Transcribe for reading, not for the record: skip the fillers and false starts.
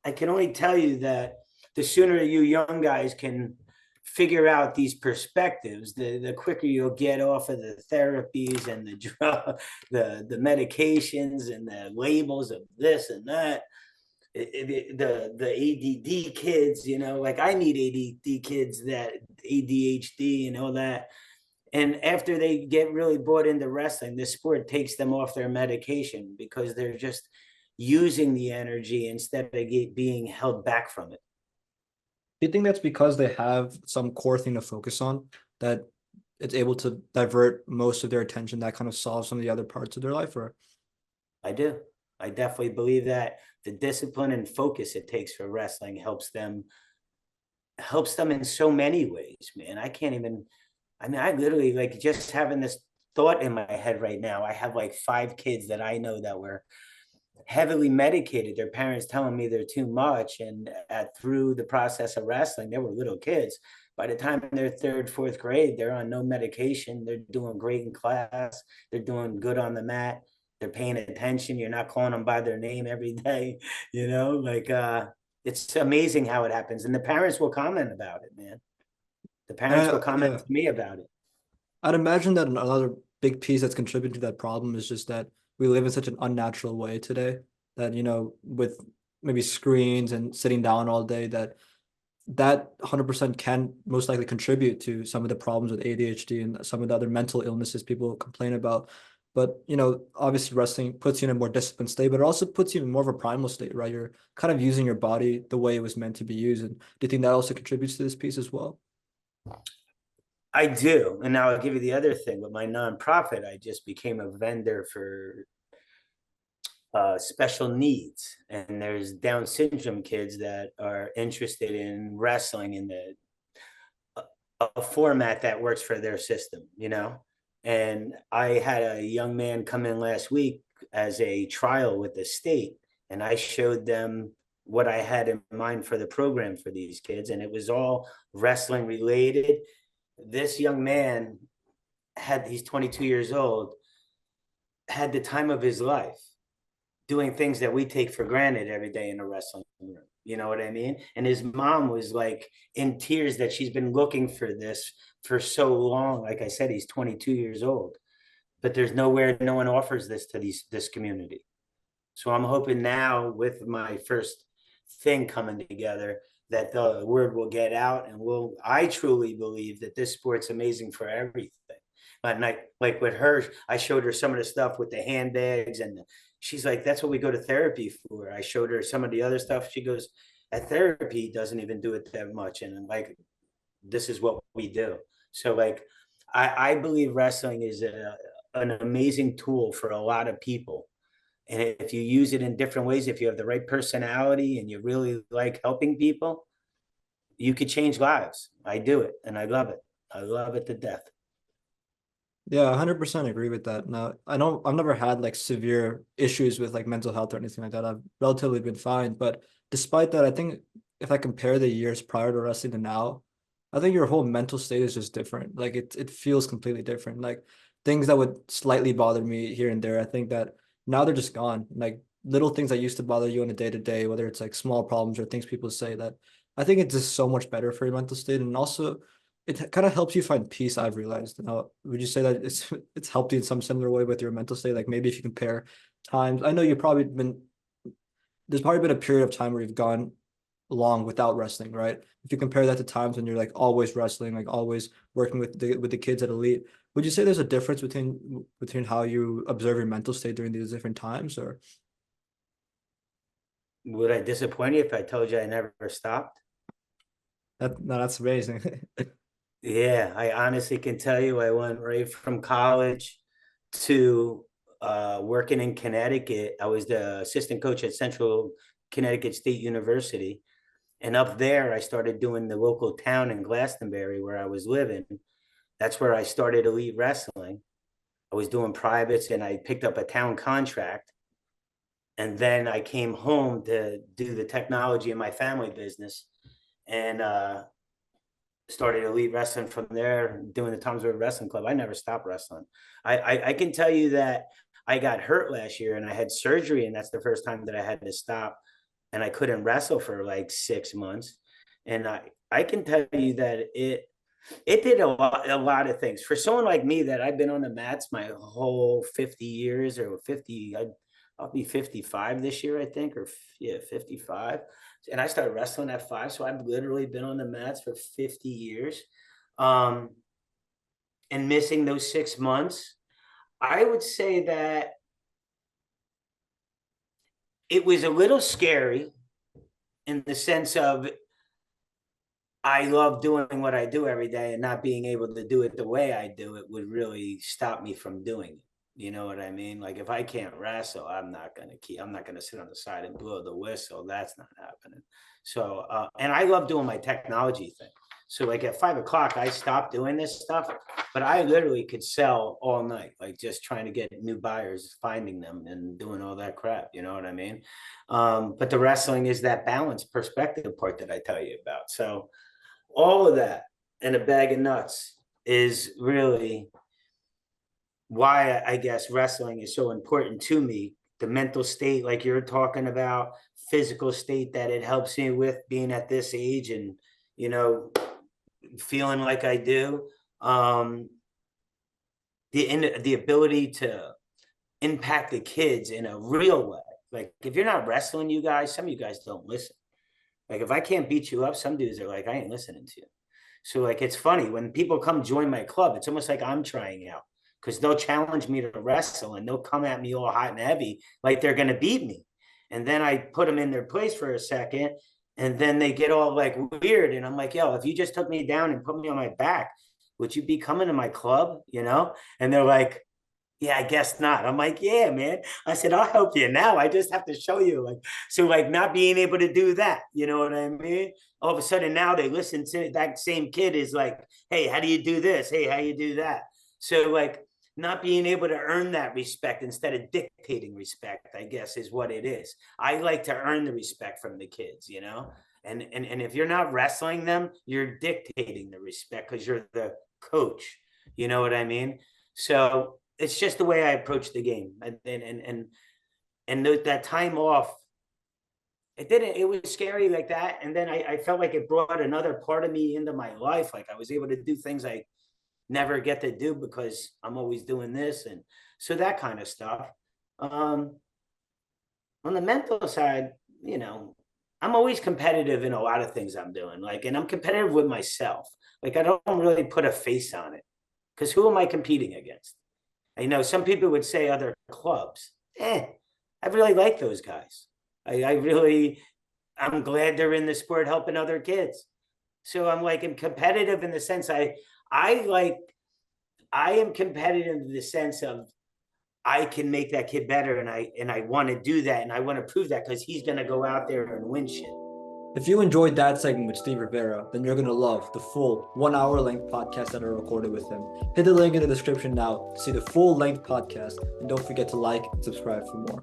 I can only tell you that the sooner you young guys can figure out these perspectives, the quicker you'll get off of the therapies and the drug, the medications and the labels of this and that. The ADD kids, like I need ADD kids, that ADHD and all that. And after they get really bought into wrestling, the sport takes them off their medication because they're just using the energy instead of being held back from it. Do you think that's because they have some core thing to focus on that it's able to divert most of their attention that kind of solves some of the other parts of their life? Or I do. I definitely believe that the discipline and focus it takes for wrestling helps them in so many ways, man. I literally like just having this thought in my head right now. I have like 5 kids that I know that were heavily medicated. Their parents telling me they're too much. And through the process of wrestling, they were little kids. By the time they're third, fourth grade, they're on no medication. They're doing great in class. They're doing good on the mat. They're paying attention. You're not calling them by their name every day, it's amazing how it happens. And the parents will comment about it, man. The parents will comment yeah, to me about it. I'd imagine that another big piece that's contributing to that problem is just that we live in such an unnatural way today that, with maybe screens and sitting down all day, that 100% can most likely contribute to some of the problems with ADHD and some of the other mental illnesses people complain about. But, obviously wrestling puts you in a more disciplined state, but it also puts you in more of a primal state, right? You're kind of using your body the way it was meant to be used. And do you think that also contributes to this piece as well? I do. And now I'll give you the other thing. With my nonprofit, I just became a vendor for special needs. And there's Down syndrome kids that are interested in wrestling in a format that works for their system. And I had a young man come in last week as a trial with the state, and I showed them what I had in mind for the program for these kids, and it was all wrestling related. This young man he's 22 years old, had the time of his life doing things that we take for granted every day in a wrestling room. You know what I mean? And his mom was like in tears that she's been looking for this for so long. Like I said, he's 22 years old, but there's nowhere, no one offers this to this community. So I'm hoping now with my first thing coming together that the word will get out, and I truly believe that this sport's amazing for everything. And like with her, I showed her some of the stuff with the handbags, and she's like, that's what we go to therapy for. I showed her some of the other stuff. She goes, at therapy doesn't even do it that much. And I'm like, this is what we do. So like, I believe wrestling is an amazing tool for a lot of people. And if you use it in different ways, if you have the right personality and you really like helping people, you could change lives. I do it and I love it. I love it to death. Yeah, 100% agree with that. Now, I've never had like severe issues with like mental health or anything like that. I've relatively been fine. But despite that, I think if I compare the years prior to wrestling to now, I think your whole mental state is just different. Like it feels completely different. Like things that would slightly bother me here and there, I think that now they're just gone. Like little things that used to bother you on a day to day, whether it's like small problems or things people say, that I think it's just so much better for your mental state. And also it kind of helps you find peace, I've realized. Now, would you say that it's helped you in some similar way with your mental state? Like maybe if you compare times, I know you've probably been there's probably been a period of time where you've gone long without wrestling, right? If you compare that to times when you're like always wrestling, like always working with the kids at Elite, would you say there's a difference between how you observe your mental state during these different times, or Would I disappoint you if I told you I never stopped? that? No, that's amazing. Yeah, I honestly can tell you I went right from college to working in Connecticut. I was the assistant coach at Central Connecticut State University. And up there, I started doing the local town in Glastonbury where I was living. That's where I started Elite Wrestling. I was doing privates and I picked up a town contract. And then I came home to do the technology in my family business and started Elite Wrestling from there, doing the Tom's River Wrestling Club. I never stopped wrestling. I can tell you that I got hurt last year and I had surgery, and that's the first time that I had to stop and I couldn't wrestle for like 6 months. And I can tell you that it did a lot of things for someone like me that I've been on the mats my whole 50 years or 50. I'll be 55 this year, I think, or yeah, 55. And I started wrestling at 5. So I've literally been on the mats for 50 years. Um, and missing those 6 months, I would say that it was a little scary in the sense of I love doing what I do every day, and not being able to do it the way I do it would really stop me from doing it. You know what I mean? Like if I can't wrestle, I'm not gonna sit on the side and blow the whistle. That's not happening. So and I love doing my technology thing. So like at 5 o'clock, I stopped doing this stuff, but I literally could sell all night, like just trying to get new buyers, finding them and doing all that crap. You know what I mean? But the wrestling is that balance perspective part that I tell you about. So all of that and a bag of nuts is really why I guess wrestling is so important to me. The mental state, like you're talking about, physical state that it helps me with being at this age and, you know, feeling like I do. Um, the ability to impact the kids in a real way. Like if you're not wrestling, you guys, some of you guys don't listen. Like if I can't beat you up, some dudes are like, I ain't listening to you. So like it's funny when people come join my club, it's almost like I'm trying out because they'll challenge me to wrestle and they'll come at me all hot and heavy like they're gonna beat me. And then I put them in their place for a second, and then they get all like weird. And I'm like, yo, if you just took me down and put me on my back, would you be coming to my club? You know? And they're like, yeah, I guess not. I'm like, yeah, man. I said, I'll help you now. I just have to show you. Like, so like not being able to do that, you know what I mean? All of a sudden now they listen to that same kid is like, hey, how do you do this? Hey, how you do that? So like not being able to earn that respect instead of dictating respect, I guess is what it is. I like to earn the respect from the kids, you know? And if you're not wrestling them, you're dictating the respect because you're the coach. You know what I mean? So it's just the way I approach the game, and that time off, it didn't. It was scary like that, and then I felt like it brought another part of me into my life. Like I was able to do things I never get to do because I'm always doing this, and so that kind of stuff. Um, on the mental side, you know, I'm always competitive in a lot of things I'm doing. Like, and I'm competitive with myself. Like I don't really put a face on it because who am I competing against? I know some people would say other clubs. I really like those guys. I really, I'm glad they're in the sport helping other kids. So I'm like, I'm competitive in the sense I like, I am competitive in the sense of I can make that kid better, and I want to do that, and I want to prove that because he's gonna go out there and win shit. If you enjoyed that segment with Steve Rivera, then you're gonna love the full 1 hour length podcast that I recorded with him. Hit the link in the description now to see the full length podcast, and don't forget to like and subscribe for more.